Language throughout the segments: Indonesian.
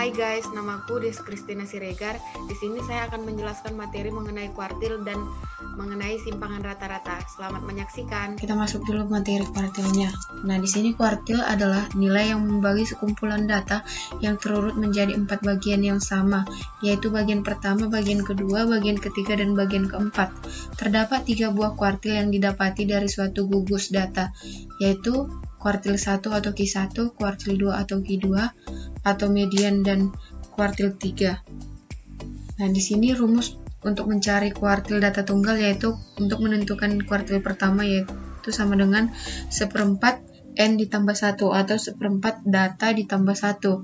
Hai guys, namaku Des Kristina Siregar. Di sini saya akan menjelaskan materi mengenai kuartil dan mengenai simpangan rata-rata. Selamat menyaksikan. Kita masuk dulu materi kuartilnya. Nah, di sini kuartil adalah nilai yang membagi sekumpulan data yang terurut menjadi 4 bagian yang sama, yaitu bagian pertama, bagian kedua, bagian ketiga, dan bagian keempat. Terdapat 3 buah kuartil yang didapati dari suatu gugus data, yaitu kuartil 1 atau Q1, kuartil 2 atau Q2, atau median dan kuartil 3. Nah, di sini rumus untuk mencari kuartil data tunggal yaitu untuk menentukan kuartil pertama yaitu sama dengan 1/4 N ditambah 1 atau 1/4 data ditambah 1.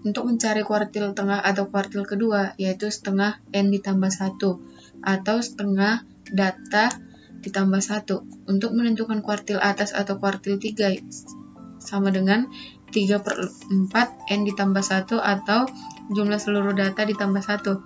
Untuk mencari kuartil tengah atau kuartil kedua yaitu setengah N ditambah 1 atau setengah data ditambah 1. Untuk menentukan kuartil atas atau kuartil 3 sama dengan 3/4 N ditambah 1 atau jumlah seluruh data ditambah 1.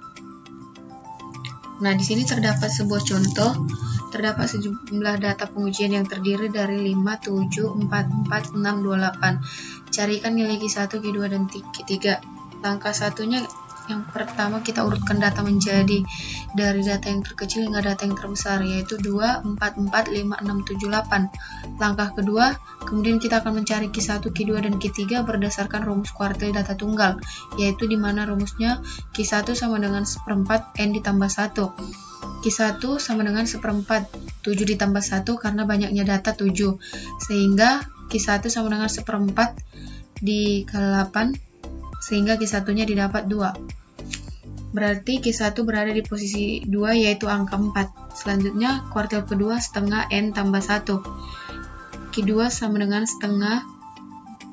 Nah, di sini terdapat sebuah contoh. Terdapat sejumlah data pengujian yang terdiri dari 5, 7, 4, 4, 6, 2, 8. Carikan nilai Q1, Q2, dan Q3. Langkah satunya yang pertama kita urutkan data menjadi dari data yang terkecil hingga data yang terbesar, yaitu 2, 4, 4, 5, 6, 7, 8. Langkah kedua, kemudian kita akan mencari Q1, Q2, dan Q3 berdasarkan rumus kuartil data tunggal, yaitu di mana rumusnya Q1 sama dengan 1/4 N ditambah 1. Q1 sama dengan 1/4 7 ditambah 1 karena banyaknya data 7, sehingga Q1 sama dengan 1/4 dikali 8, sehingga Q1-nya didapat 2. Berarti Q1 berada di posisi 2 yaitu angka 4. Selanjutnya kuartil kedua setengah N tambah 1. Q2 sama dengan setengah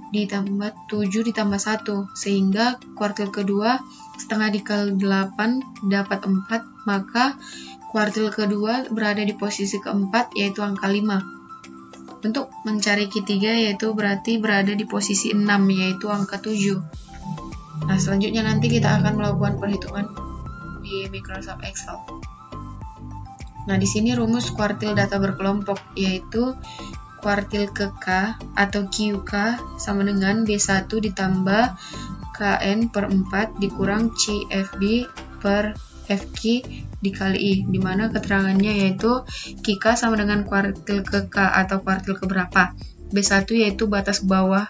ditambah 7 ditambah 1, sehingga kuartil kedua setengah dikali 8 dapat 4, maka kuartil kedua berada di posisi keempat yaitu angka 5. Untuk mencari Q3 yaitu berarti berada di posisi 6 yaitu angka 7. Nah, selanjutnya nanti kita akan melakukan perhitungan di Microsoft Excel. Nah, di sini rumus kuartil data berkelompok yaitu kuartil ke K atau QK sama dengan B1 ditambah KN per 4 dikurang CFB per FQ dikali I, di mana keterangannya yaitu QK sama dengan kuartil ke K atau kuartil keberapa. B1 yaitu batas bawah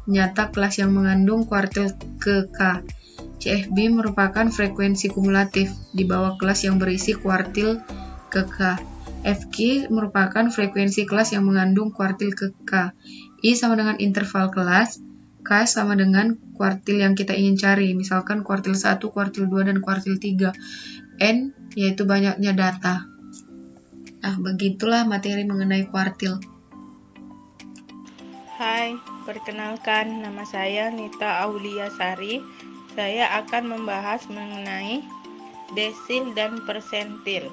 nyata kelas yang mengandung kuartil ke K. CFB merupakan frekuensi kumulatif di bawah kelas yang berisi kuartil ke K. FQ merupakan frekuensi kelas yang mengandung kuartil ke K. I sama dengan interval kelas. K sama dengan kuartil yang kita ingin cari, misalkan kuartil 1, kuartil 2, dan kuartil 3. N yaitu banyaknya data. Nah, begitulah materi mengenai kuartil. Hai, perkenalkan nama saya Nita Aulia Sari. Saya akan membahas mengenai desil dan persentil.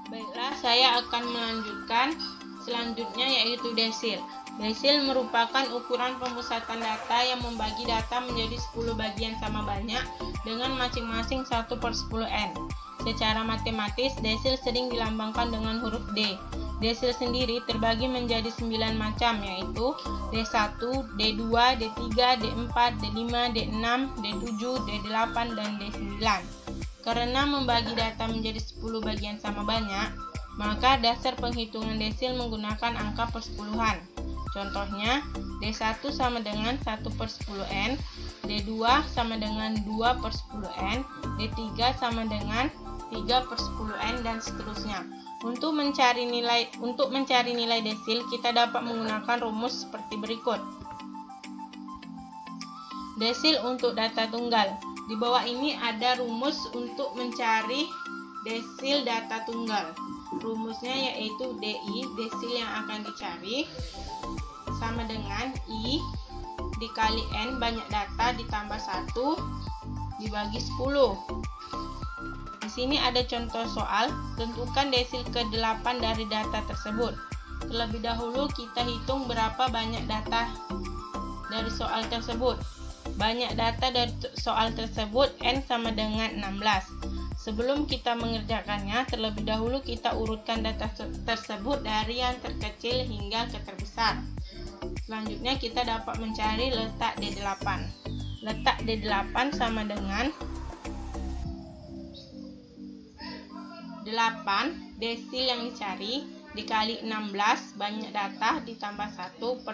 Baiklah, saya akan melanjutkan selanjutnya yaitu desil. Desil merupakan ukuran pemusatan data yang membagi data menjadi 10 bagian sama banyak dengan masing-masing 1/10n. Secara matematis, desil sering dilambangkan dengan huruf D. Desil sendiri terbagi menjadi 9 macam, yaitu D1, D2, D3, D4, D5, D6, D7, D8, dan D9. Karena membagi data menjadi 10 bagian sama banyak, maka dasar penghitungan desil menggunakan angka persepuluhan. Contohnya, D1 sama dengan 1/10n, D2 sama dengan 2/10n, D3 sama dengan 3/10n, dan seterusnya. Untuk mencari nilai desil, kita dapat menggunakan rumus seperti berikut. Desil untuk data tunggal. Di bawah ini ada rumus untuk mencari desil data tunggal. Rumusnya yaitu DI, desil yang akan dicari, sama dengan I dikali N banyak data ditambah 1 dibagi 10. Di sini ada contoh soal, tentukan desil ke-8 dari data tersebut. Terlebih dahulu kita hitung berapa banyak data dari soal tersebut. Banyak data dari soal tersebut N sama dengan 16. Sebelum kita mengerjakannya, terlebih dahulu kita urutkan data tersebut dari yang terkecil hingga ke terbesar. Selanjutnya kita dapat mencari letak D8. letak D8 sama dengan 8 desil yang dicari dikali 16 banyak data ditambah 1/10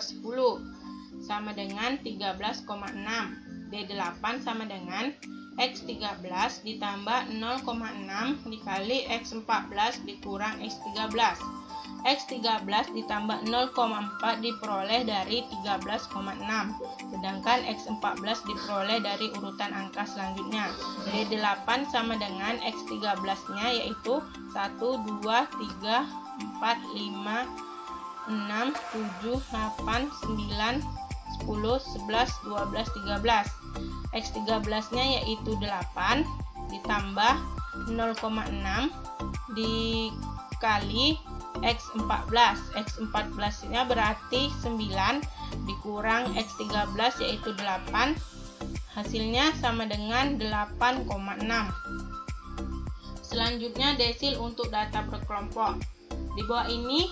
sama dengan 13,6. D8 sama dengan X13 ditambah 0,6 dikali X14 dikurang X13. X13 ditambah 0,4 diperoleh dari 13,6, sedangkan X14 diperoleh dari urutan angka selanjutnya. D8 sama dengan X13-nya yaitu 1, 2, 3, 4, 5, 6, 7, 8, 9, 10, 11, 12, 13. X13-nya yaitu 8 ditambah 0,6 dikali X14. X14-nya berarti 9 dikurang X13 yaitu 8. Hasilnya sama dengan 8,6. Selanjutnya desil untuk data berkelompok. Di bawah ini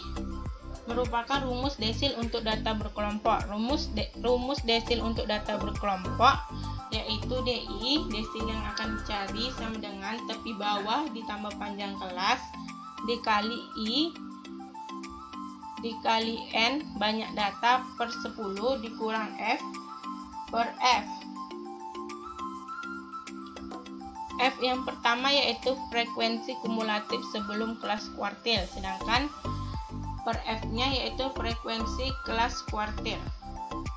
merupakan rumus desil untuk data berkelompok. Rumus desil untuk data berkelompok yaitu DI, desil yang akan dicari sama dengan tepi bawah ditambah panjang kelas dikali I dikali N banyak data per 10 dikurang F per F. F yang pertama yaitu frekuensi kumulatif sebelum kelas kuartil, sedangkan per F-nya yaitu frekuensi kelas kuartil.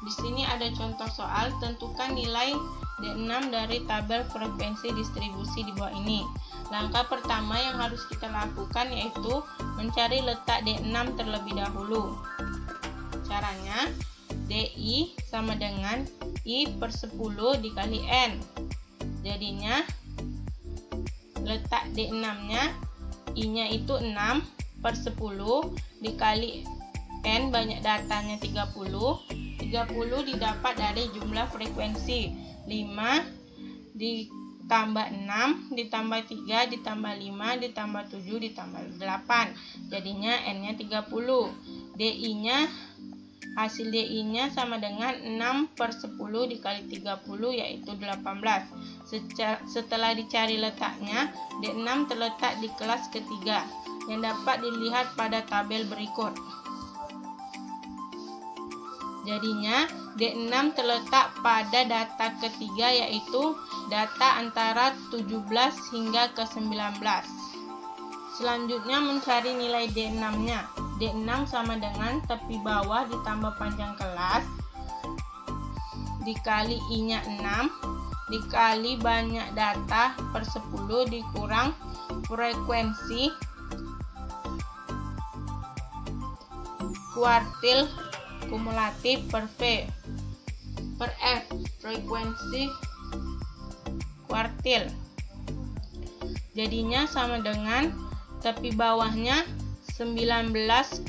Di sini ada contoh soal, tentukan nilai D6 dari tabel frekuensi distribusi di bawah ini. Langkah pertama yang harus kita lakukan yaitu mencari letak D6 terlebih dahulu. Caranya, DI sama dengan I per 10 dikali N. Jadinya, letak D6-nya, I-nya itu 6 per 10 dikali N banyak datanya 30. 30 didapat dari jumlah frekuensi 5 ditambah 6 ditambah 3 ditambah 5 ditambah 7 ditambah 8, jadinya N-nya 30. DI-nya, hasil DI-nya sama dengan 6 per 10 dikali 30 yaitu 18. Setelah dicari letaknya, D6 terletak di kelas ketiga yang dapat dilihat pada tabel berikut. Jadinya D6 terletak pada data ketiga yaitu data antara 17 hingga ke 19. Selanjutnya mencari nilai D6-nya. D6 sama dengan tepi bawah ditambah panjang kelas dikali I-nya 6 dikali banyak data per 10 dikurang frekuensi kuartil kumulatif per V per F, frekuensi kuartil. Jadinya sama dengan tepi bawahnya 19,5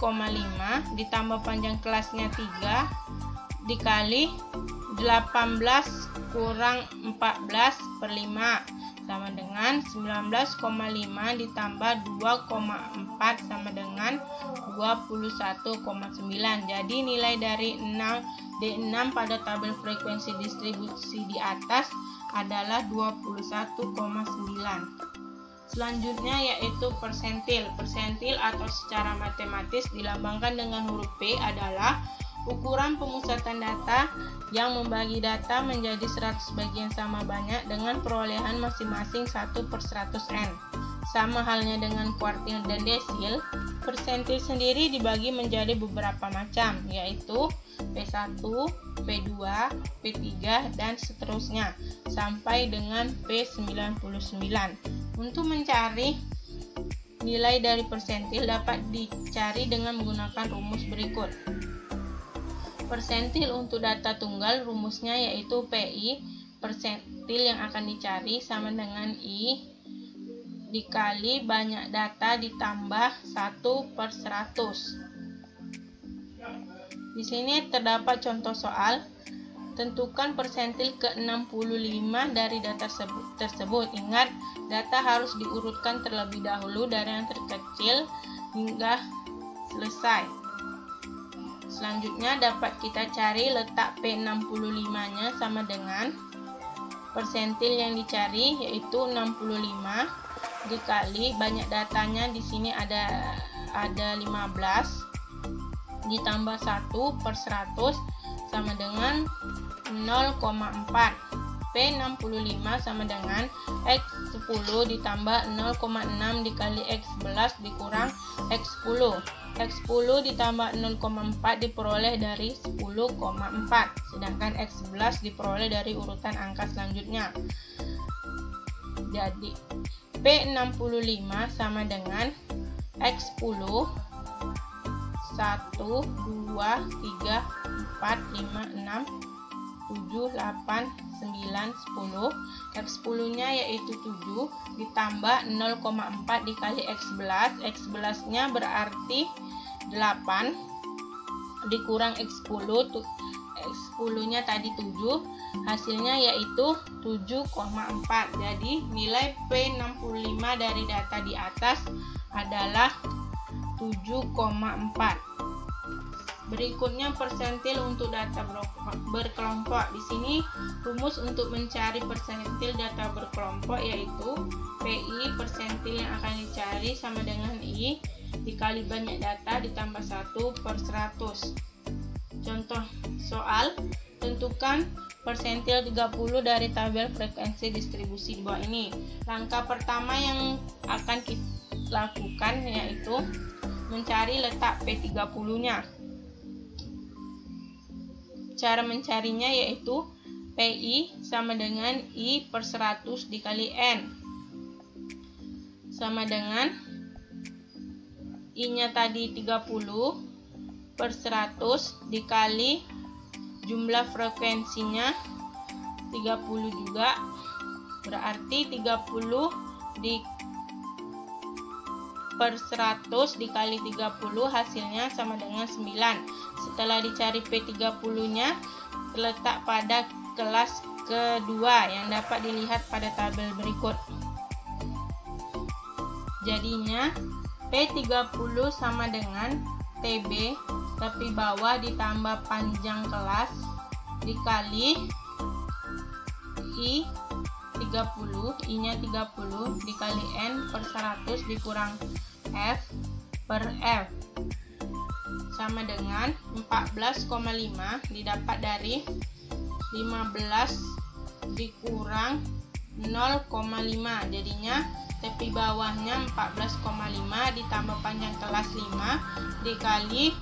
ditambah panjang kelasnya 3 dikali 18 kurang 14 per 5 sama dengan 19,5 ditambah 2,4 sama dengan 21,9. Jadi nilai dari D6 pada tabel frekuensi distribusi di atas adalah 21,9. Selanjutnya yaitu persentil. Persentil atau secara matematis dilambangkan dengan huruf P adalah ukuran pemusatan data yang membagi data menjadi 100 bagian sama banyak dengan perolehan masing-masing 1/100n. Sama halnya dengan kuartil dan desil, persentil sendiri dibagi menjadi beberapa macam, yaitu P1, P2, P3, dan seterusnya, sampai dengan P99. Untuk mencari nilai dari persentil dapat dicari dengan menggunakan rumus berikut. Persentil untuk data tunggal rumusnya yaitu PI, persentil yang akan dicari sama dengan I dikali banyak data ditambah 1/100. Di sini terdapat contoh soal. Tentukan persentil ke-65 dari data tersebut. Ingat, data harus diurutkan terlebih dahulu dari yang terkecil hingga selesai. Selanjutnya dapat kita cari letak P65-nya sama dengan Persentil yang dicari yaitu 65 dikali banyak datanya di sini ada 15 ditambah 1/100 sama dengan 0,4. P65 sama dengan X10 ditambah 0,6 dikali X11 dikurang X10. X10 ditambah 0,4 diperoleh dari 10,4. Sedangkan X11 diperoleh dari urutan angka selanjutnya. Jadi P65 sama dengan X10 1, 2, 3, 4, 5, 6, 7, 8, 9, 10. X10 nya yaitu 7 ditambah 0,4 dikali X11. X11 nya berarti 8 dikurang X10. X10 nya tadi 7, hasilnya yaitu 7,4. Jadi nilai P65 dari data di atas adalah 7,4. Berikutnya persentil untuk data berkelompok. Di sini rumus untuk mencari persentil data berkelompok yaitu PI persentil yang akan dicari sama dengan I dikali banyak data ditambah 1/100. Contoh soal, tentukan persentil 30 dari tabel frekuensi distribusi di bawah ini. Langkah pertama yang akan kita lakukan yaitu mencari letak P30-nya. Cara mencarinya yaitu PI sama dengan I/100 dikali N sama dengan I-nya tadi 30/100 dikali jumlah frekuensinya 30 juga, berarti 30/100 dikali 30 hasilnya sama dengan 9. Setelah dicari P30-nya, terletak pada kelas kedua yang dapat dilihat pada tabel berikut. Jadinya P30 sama dengan TB tepi bawah ditambah panjang kelas dikali I30, I-nya 30 dikali N/100 dikurang F/F sama dengan 14,5 didapat dari 15 dikurang 0,5. Jadinya tepi bawahnya 14,5 ditambah panjang kelas 5 dikali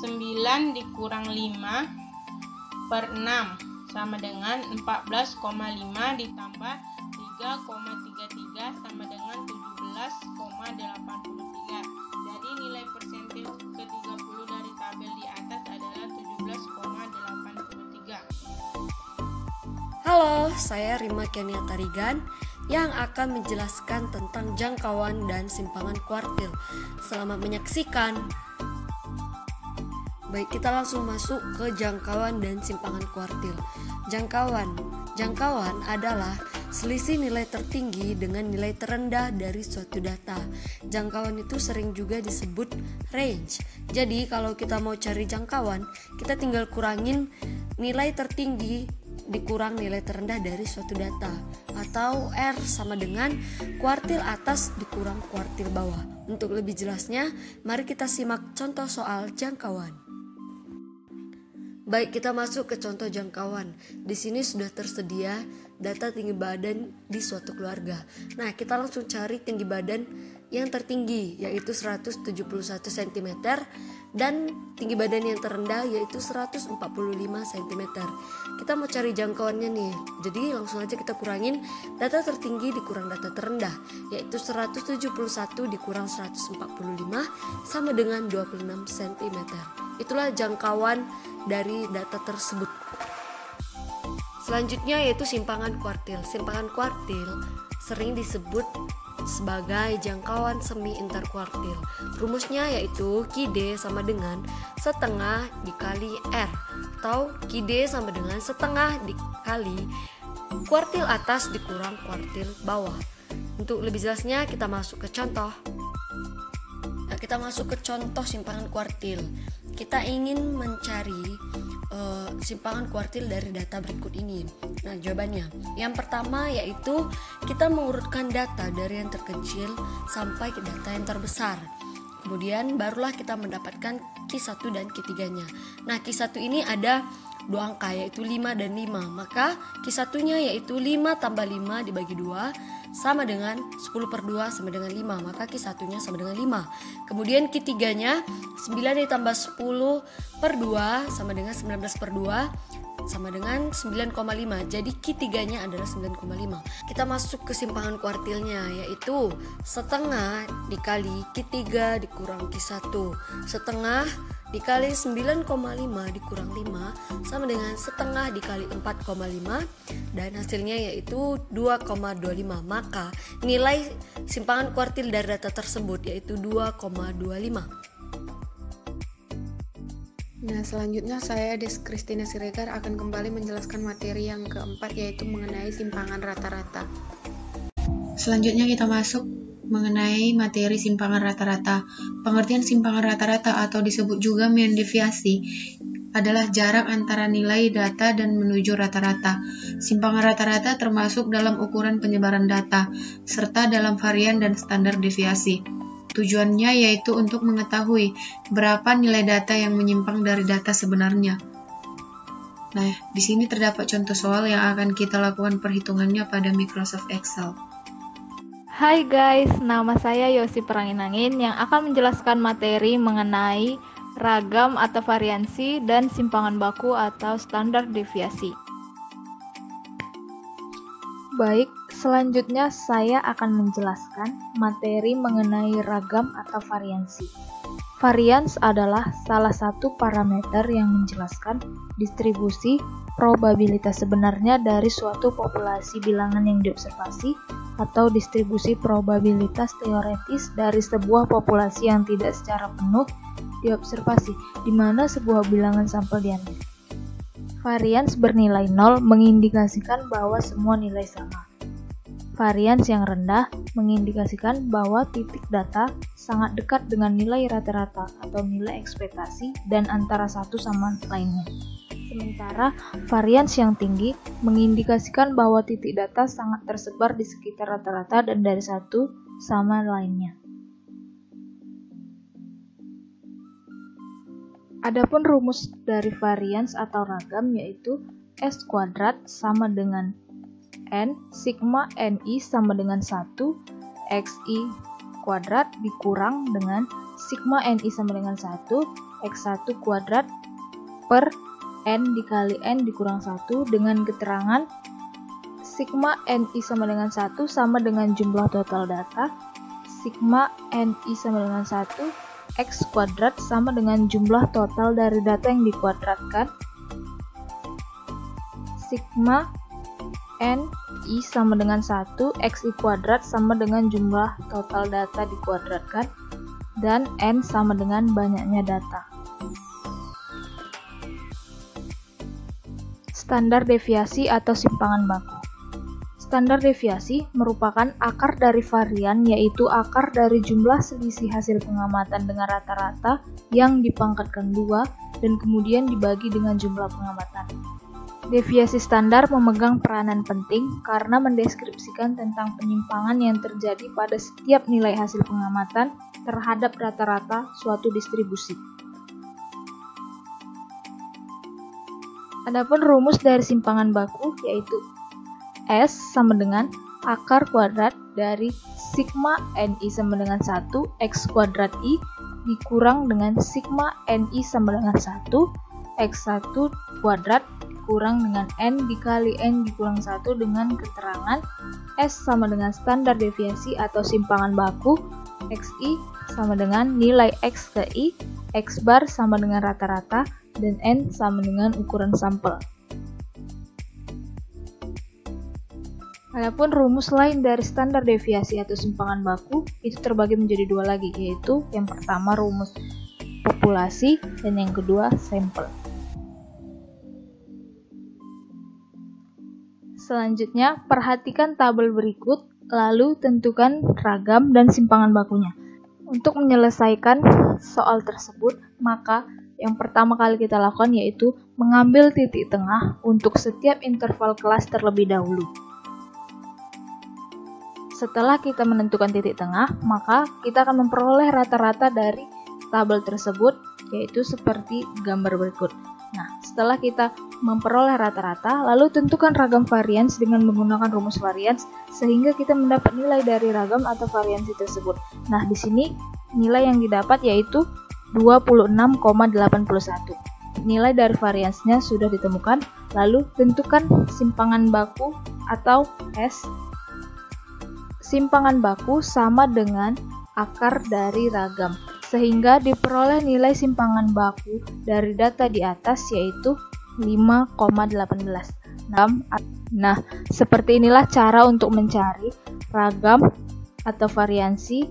9 dikurang 5/6 sama dengan 14,5 ditambah 3,33 sama dengan 17,83. Jadi nilai persentil ke-30 dari tabel di atas adalah 17,83. Halo, saya Rima Kenia Tarigan yang akan menjelaskan tentang jangkauan dan simpangan kuartil. Selamat menyaksikan. Baik, kita langsung masuk ke jangkauan dan simpangan kuartil. Jangkauan adalah selisih nilai tertinggi dengan nilai terendah dari suatu data. Jangkauan itu sering juga disebut range. Jadi kalau kita mau cari jangkauan, kita tinggal kurangin nilai tertinggi dikurang nilai terendah dari suatu data, atau R sama dengan kuartil atas dikurang kuartil bawah. Untuk lebih jelasnya, mari kita simak contoh soal jangkauan. Baik, kita masuk ke contoh jangkauan. Di sini sudah tersedia data tinggi badan di suatu keluarga. Nah, kita langsung cari tinggi badan yang tertinggi, yaitu 171 cm, dan tinggi badan yang terendah yaitu 145 cm. Kita mau cari jangkauannya nih. Jadi langsung aja kita kurangin data tertinggi dikurang data terendah, yaitu 171 dikurang 145 sama dengan 26 cm. Itulah jangkauan dari data tersebut. Selanjutnya yaitu simpangan kuartil. Simpangan kuartil sering disebut sebagai jangkauan semi interkuartil. Rumusnya yaitu QD sama dengan setengah dikali R, atau QD sama dengan setengah dikali kuartil atas dikurang kuartil bawah. Untuk lebih jelasnya kita masuk ke contoh. Nah, kita masuk ke contoh simpangan kuartil. Kita ingin mencari simpangan kuartil dari data berikut ini? Nah, jawabannya yang pertama yaitu kita mengurutkan data dari yang terkecil sampai ke data yang terbesar. Kemudian barulah kita mendapatkan Q1 dan Q3-nya. Nah, Q1 ini ada 2 angka yaitu 5 dan 5. Maka Q1-nya yaitu 5 tambah 5 dibagi 2 sama dengan 10 per 2 sama dengan 5. Maka Q1-nya sama dengan 5. Kemudian Q3-nya 9 ditambah 10 per 2 sama dengan 19 per 2 sama dengan 9,5. Jadi Q3-nya adalah 9,5. Kita masuk ke simpangan kuartilnya yaitu setengah dikali Q3 dikurang Q1. Setengah dikali 9,5 dikurang 5 sama dengan setengah dikali 4,5 dan hasilnya yaitu 2,25. Maka nilai simpangan kuartil dari data tersebut yaitu 2,25. Nah, selanjutnya saya Des Christina Siregar akan kembali menjelaskan materi yang keempat yaitu mengenai simpangan rata-rata. Selanjutnya kita masuk mengenai materi simpangan rata-rata. Pengertian simpangan rata-rata atau disebut juga mean deviasi adalah jarak antara nilai data dan menuju rata-rata. Simpangan rata-rata termasuk dalam ukuran penyebaran data, serta dalam varian dan standar deviasi. Tujuannya yaitu untuk mengetahui berapa nilai data yang menyimpang dari data sebenarnya. Nah, di sini terdapat contoh soal yang akan kita lakukan perhitungannya pada Microsoft Excel. Hai guys, nama saya Yosi Perangin-angin yang akan menjelaskan materi mengenai ragam atau variansi dan simpangan baku atau standar deviasi. Baik, selanjutnya saya akan menjelaskan materi mengenai ragam atau variansi. Varians adalah salah satu parameter yang menjelaskan distribusi probabilitas sebenarnya dari suatu populasi bilangan yang diobservasi atau distribusi probabilitas teoretis dari sebuah populasi yang tidak secara penuh diobservasi, di mana sebuah bilangan sampel diambil. Varians bernilai 0 mengindikasikan bahwa semua nilai sama. Varians yang rendah mengindikasikan bahwa titik data sangat dekat dengan nilai rata-rata atau nilai ekspektasi dan antara satu sama lainnya. Sementara varians yang tinggi mengindikasikan bahwa titik data sangat tersebar di sekitar rata-rata dan dari satu sama lainnya. Adapun rumus dari varians atau ragam yaitu S kuadrat sama dengan N sigma NI sama dengan 1 XI kuadrat dikurang dengan sigma NI sama dengan 1 X1 kuadrat per N dikali N dikurang 1 dengan keterangan sigma NI sama dengan 1 sama dengan jumlah total data, sigma NI sama dengan 1 X kuadrat sama dengan jumlah total dari data yang dikuadratkan, sigma NI sama dengan 1 XI kuadrat sama dengan jumlah total data dikuadratkan, dan N sama dengan banyaknya data. Standar deviasi atau simpangan baku. Standar deviasi merupakan akar dari varian, yaitu akar dari jumlah selisih hasil pengamatan dengan rata-rata yang dipangkatkan 2 dan kemudian dibagi dengan jumlah pengamatan. Deviasi standar memegang peranan penting karena mendeskripsikan tentang penyimpangan yang terjadi pada setiap nilai hasil pengamatan terhadap rata-rata suatu distribusi. Adapun rumus dari simpangan baku yaitu S sama dengan akar kuadrat dari sigma NI sama dengan 1 X kuadrat I dikurang dengan sigma NI sama dengan 1 X1 kuadrat dikurang dengan N dikali N dikurang 1 dengan keterangan S sama dengan standar deviasi atau simpangan baku, XI sama dengan nilai X ke I, X bar sama dengan rata-rata, dan N sama dengan ukuran sampel. Adapun rumus lain dari standar deviasi atau simpangan baku itu terbagi menjadi 2 lagi, yaitu yang pertama rumus populasi dan yang kedua sampel. Selanjutnya, perhatikan tabel berikut, lalu tentukan ragam dan simpangan bakunya. Untuk menyelesaikan soal tersebut, maka yang pertama kali kita lakukan yaitu mengambil titik tengah untuk setiap interval kelas terlebih dahulu. Setelah kita menentukan titik tengah, maka kita akan memperoleh rata-rata dari tabel tersebut, yaitu seperti gambar berikut. Nah, setelah kita memperoleh rata-rata, lalu tentukan ragam varians dengan menggunakan rumus varians sehingga kita mendapat nilai dari ragam atau variansi tersebut. Nah, di sini nilai yang didapat yaitu 26,81. Nilai dari variansnya sudah ditemukan, lalu tentukan simpangan baku atau S. Simpangan baku sama dengan akar dari ragam, sehingga diperoleh nilai simpangan baku dari data di atas yaitu 5,18. Nah, seperti inilah cara untuk mencari ragam atau variansi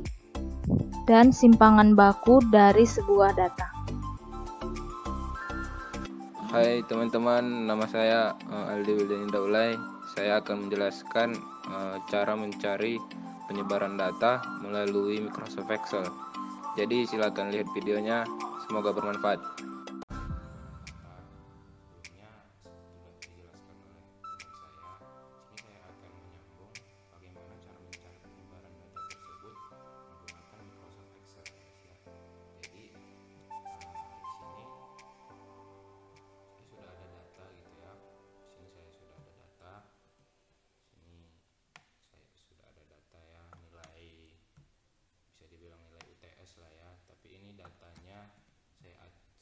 dan simpangan baku dari sebuah data. Hai teman-teman, nama saya Aldi Wildan Daulay. Saya akan menjelaskan cara mencari penyebaran data melalui Microsoft Excel. Jadi silakan lihat videonya, semoga bermanfaat.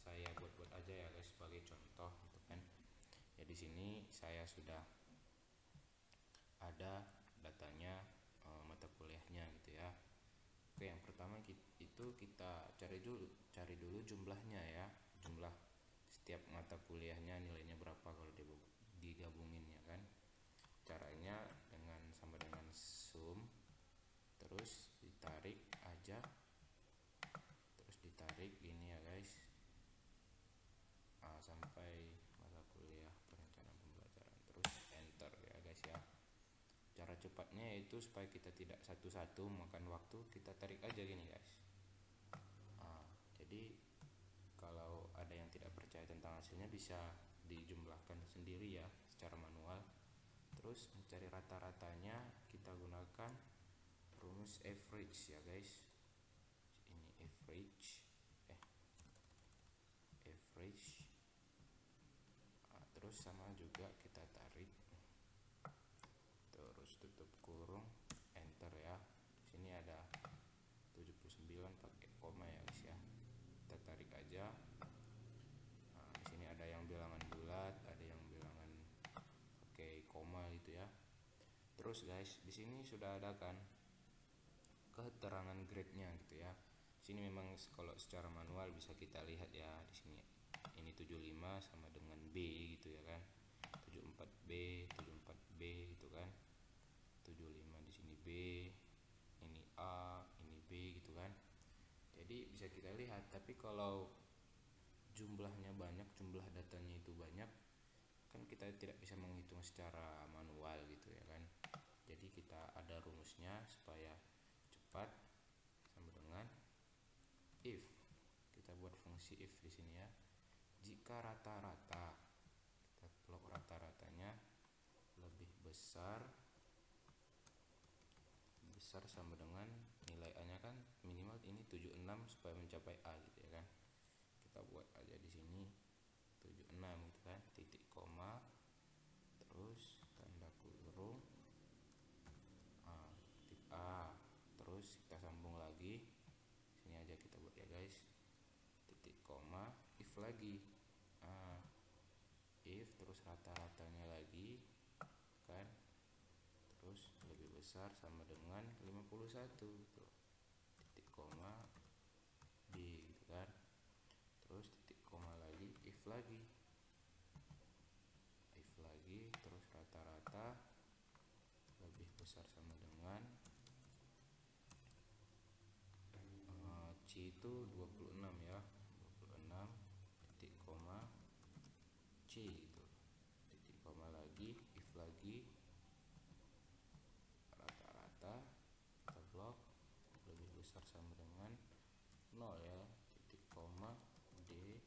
Saya buat aja ya guys sebagai contoh gitu kan. Ya di sini saya sudah ada datanya mata kuliahnya gitu ya. Oke, yang pertama itu kita cari dulu jumlahnya ya. Jumlah setiap mata kuliahnya nilainya berapa kalau digabungin ya kan. Caranya sama dengan sum, terus ditarik aja, terus ditarik ini ya guys, sampai mata kuliah perencanaan pembelajaran, terus enter ya guys ya. Cara cepatnya yaitu supaya kita tidak satu-satu makan waktu, kita tarik aja gini guys. Jadi kalau ada yang tidak percaya tentang hasilnya bisa dijumlahkan sendiri ya secara manual. Terus mencari rata-ratanya kita gunakan rumus average ya guys. Ini average. Terus sama juga kita tarik, terus tutup kurung, enter ya. Di sini ada 79 pakai koma ya guys ya. Kita tarik aja. Di sini ada yang bilangan bulat, ada yang bilangan pakai koma gitu ya. Terus guys, di sini sudah ada kan keterangan grade-nya gitu ya. Di sini memang kalau secara manual bisa kita lihat ya di sini. Ini 75 sama dengan B gitu ya kan. 74B, 74B gitu kan. 75 di sini B, ini A, ini B gitu kan. Jadi bisa kita lihat, tapi kalau jumlahnya banyak, jumlah datanya itu banyak, kan kita tidak bisa menghitung secara manual gitu ya kan. Jadi kita ada rumusnya supaya cepat, sama dengan if. Kita buat fungsi if di sini ya. Jika rata-rata, kita plot rata-ratanya lebih besar sama dengan nilai A nya kan minimal ini 76 supaya mencapai A gitu ya kan. Kita buat aja di sini 76 gitu kan, titik koma, terus tanda kurung, titik A, terus kita sambung lagi. Sini aja kita buat ya guys, titik koma, if lagi. If terus rata-ratanya lagi kan, terus lebih besar sama dengan 51 gitu. Titik koma B gitu kan. Terus titik koma lagi, if lagi, terus rata-rata lebih besar sama dengan C itu 26 ya. 26 titik koma C gitu. Titik koma lagi, if lagi, rata-rata kita blok lebih besar sama dengan 0 ya. Titik koma D,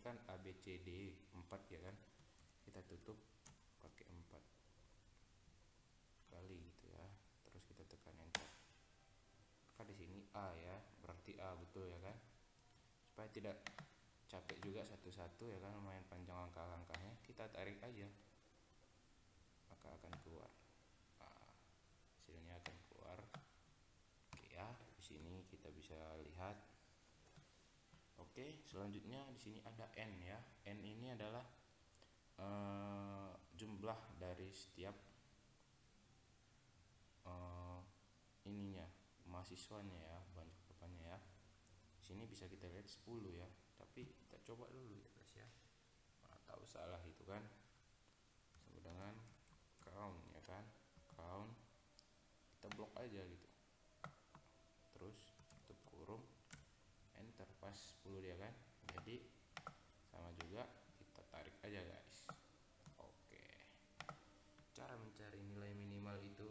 kan A B C D 4 ya kan, kita tutup pakai 4 kali gitu ya, terus kita tekan enter. Maka di sini A ya, berarti A betul ya kan. Supaya tidak capek juga satu-satu ya kan, lumayan panjang langkah-langkahnya, kita tarik aja maka akan keluar. Nah, hasilnya akan keluar. Oke ya, di sini kita bisa lihat. Oke, selanjutnya di sini ada N ya. N ini adalah jumlah dari setiap ininya, mahasiswanya ya, banyak berapanya ya. Di sini bisa kita lihat 10 ya, tapi kita coba dulu ya guys ya. Mana tahu salah itu kan. Sama dengan count ya kan, count, kita blok aja gitu, terus tutup kurung, enter, pas 10 dia kan. Jadi sama juga kita tarik aja guys. Oke, cara mencari nilai minimal itu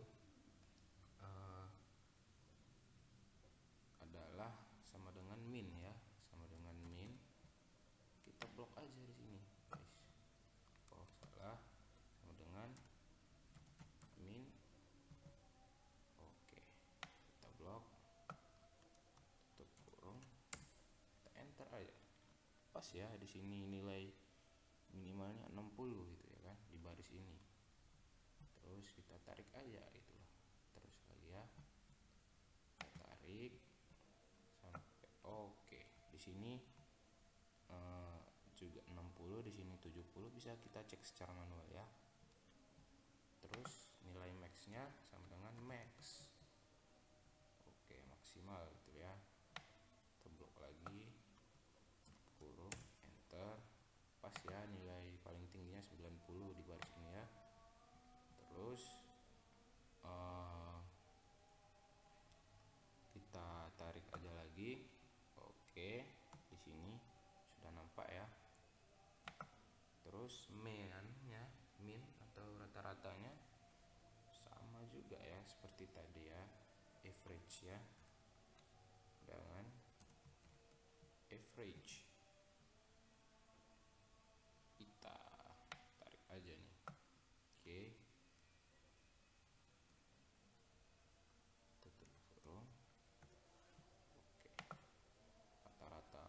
adalah sama dengan min ya, sama dengan min, kita blok aja di sini guys. Oh salah, sama dengan min. Oke, kita blok, tutup kurung, kita enter aja, pas ya. Di sini nilai minimalnya 60 gitu ya kan, di baris ini. Terus kita tarik aja gitu loh, terus lagi ya, kita tarik sampai oke. Di sini juga 60, di sini 70, bisa kita cek secara manual ya. Terus nilai maxnya sama dengan max. Oke, maksimal gitu ya. Kita blok lagi, kurung, enter, pas ya, nilai paling tingginya 90 di baris ini ya. Terus kita tarik aja lagi. Oke, di sini sudah nampak ya. Terus min atau rata-ratanya sama juga ya seperti tadi ya, average ya, dengan average kita tarik aja nih. Oke, tutup kurung. Oke, rata-rata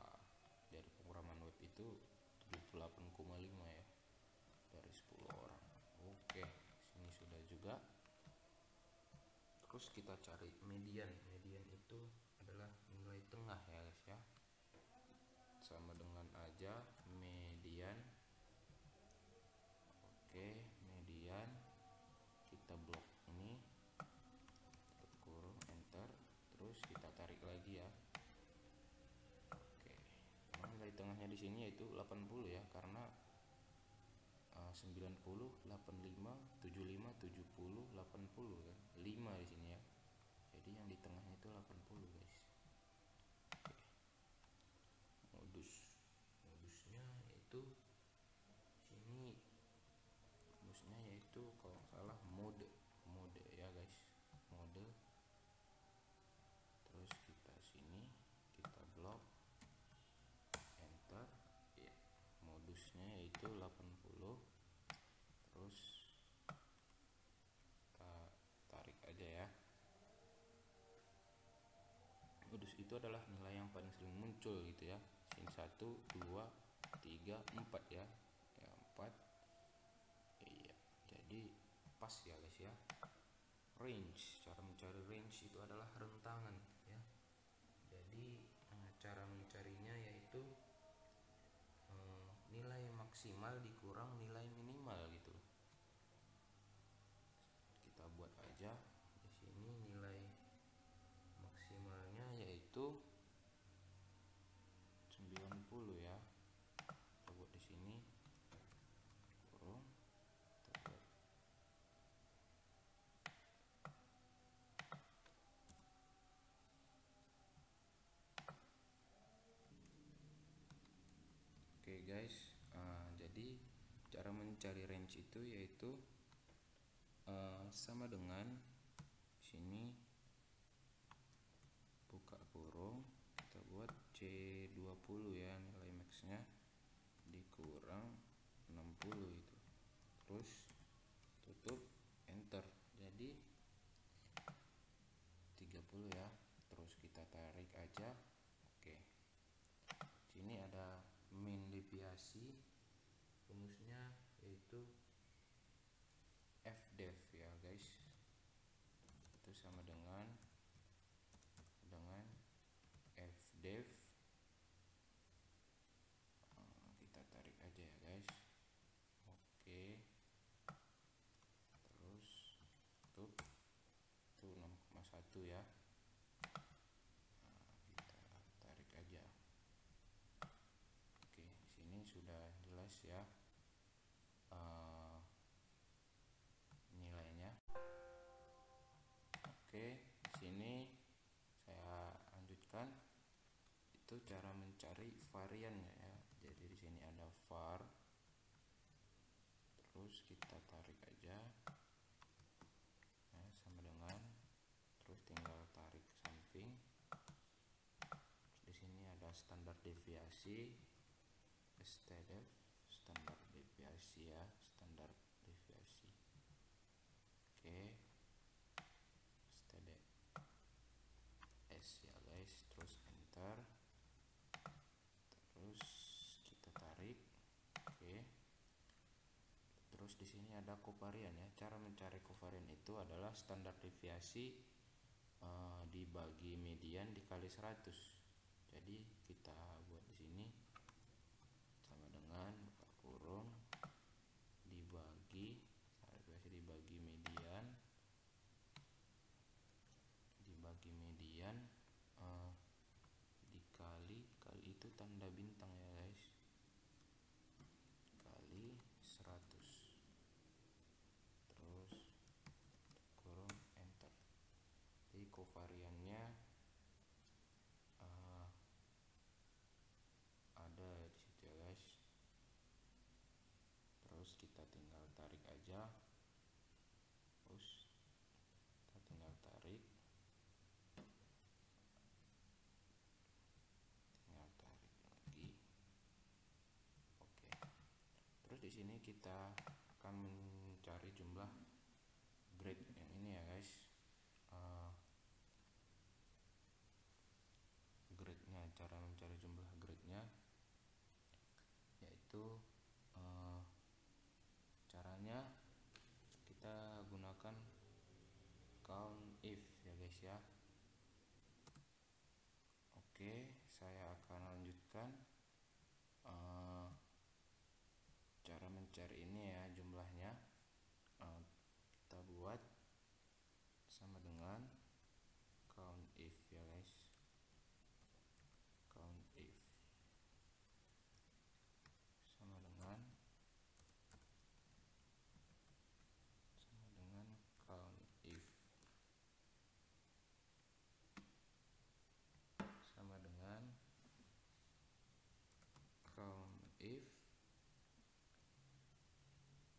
dari penguraman web itu 78,5 ya dari 10 orang. Oke, sini sudah juga. Terus kita cari median. Median itu adalah nilai tengah ya guys ya, sama dengan aja median. Oke, median, kita blok ini, tutup kurung, enter, terus kita tarik lagi ya. Oke, nilai tengahnya di sini yaitu 80 ya, karena 90, 85, 75, 70, 80 kan, 5 di sini ya. Jadi yang di tengahnya itu 80 guys. Oke. Modusnya itu sini, modusnya yaitu kalau salah mode ya guys, mode. Terus kita sini, kita blok, enter ya. Modusnya yaitu 80. Terus kita tarik aja ya. Modus itu adalah nilai yang paling sering muncul gitu ya. Sini 1, 2, 3, 4 ya. Ya 4. Iya, jadi pas ya guys ya. Range, cara mencari range itu adalah rentangan ya. Jadi cara mencarinya yaitu nilai maksimal dikurang nilai minimal gitu. Kita buat aja di sini nilai maksimalnya yaitu 90 ya. Kita buat di sini kurung, kita buat oke guys. Jadi cara mencari range itu yaitu sama dengan sini, buka kurung, kita buat C20 ya, nilai maxnya dulu ya, terus kita tarik aja. Oke, sini ada min deviasi, rumusnya yaitu fdev ya guys, itu sama dengan fdev. Kita tarik aja ya guys. Oke, terus tuh 6,1 ya. Kita tarik aja. Oke, sini sudah jelas ya nilainya. Oke, sini saya lanjutkan itu cara mencari variannya ya. Jadi di sini ada var, terus kita tarik aja nah, sama dengan, terus tinggal tarik ke samping. Terus di sini ada standar deviasi, standar deviasi ya, standar deviasi. Oke, S ya guys, terus enter, terus kita tarik. Oke, terus di sini ada kovarian ya. Cara mencari kovarian itu adalah standar deviasi dibagi median dikali 100. Jadi kita buat di sini sama dengan buka kurung dibagi median dikali itu tanda bintang ya guys, kali 100, terus kurung enter. Jadi kovariannya ada di situ ya guys. Terus kita tinggal tarik aja. Terus kita tinggal tarik lagi. Oke, terus di sini kita akan mencari jumlah grade yang ini ya guys. Grade-nya, cara mencari jumlah grade-nya yaitu caranya kita gunakan count if ya guys ya. Oke, saya akan lanjutkan cara mencari ini ya, jumlahnya kita buat sama dengan count if ya guys, count if sama dengan count if sama dengan count if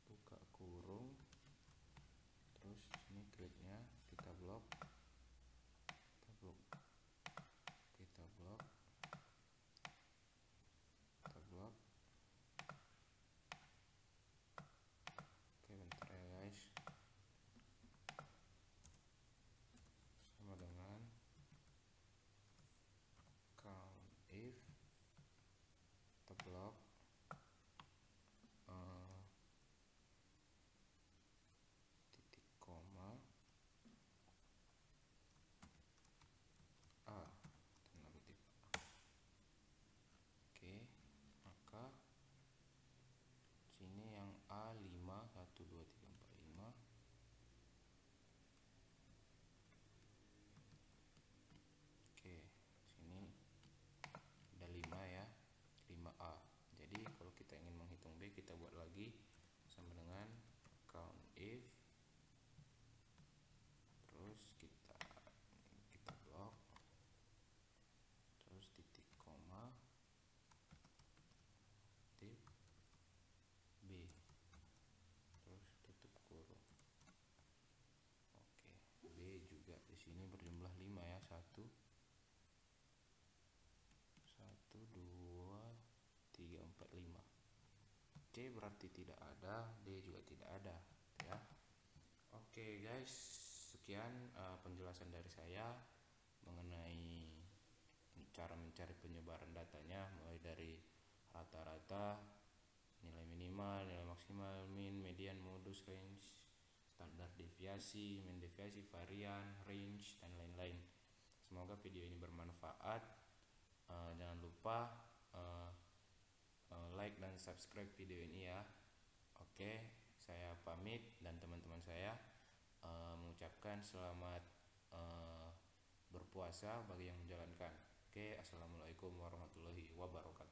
buka kurung, terus ini grade-nya kita blok, kita blok. Oke, bentar ya guys. Sama dengan count if kita blok titik koma A tanda kutip. Oke, maka sini yang A5 1 2 3 4 5. Oke, sini ada 5 ya, 5A. Jadi kalau kita ingin menghitung B, kita buat lagi sama dengan count if, terus kita blok, terus titik koma tip B, terus tutup kurung. Oke, B juga di sini berjumlah 5 ya, 1 2 3 4 5. C berarti tidak ada, D juga tidak ada ya. Oke guys, sekian penjelasan dari saya. mengenai cara mencari penyebaran datanya, mulai dari rata-rata, nilai minimal, nilai maksimal, min, median, modus, range, standar deviasi, mean deviasi, varian, range, dan lain-lain. Semoga video ini bermanfaat. Jangan lupa like dan subscribe video ini ya. Oke, saya pamit dan teman-teman saya mengucapkan selamat berpuasa bagi yang menjalankan. Oke, assalamualaikum warahmatullahi wabarakatuh.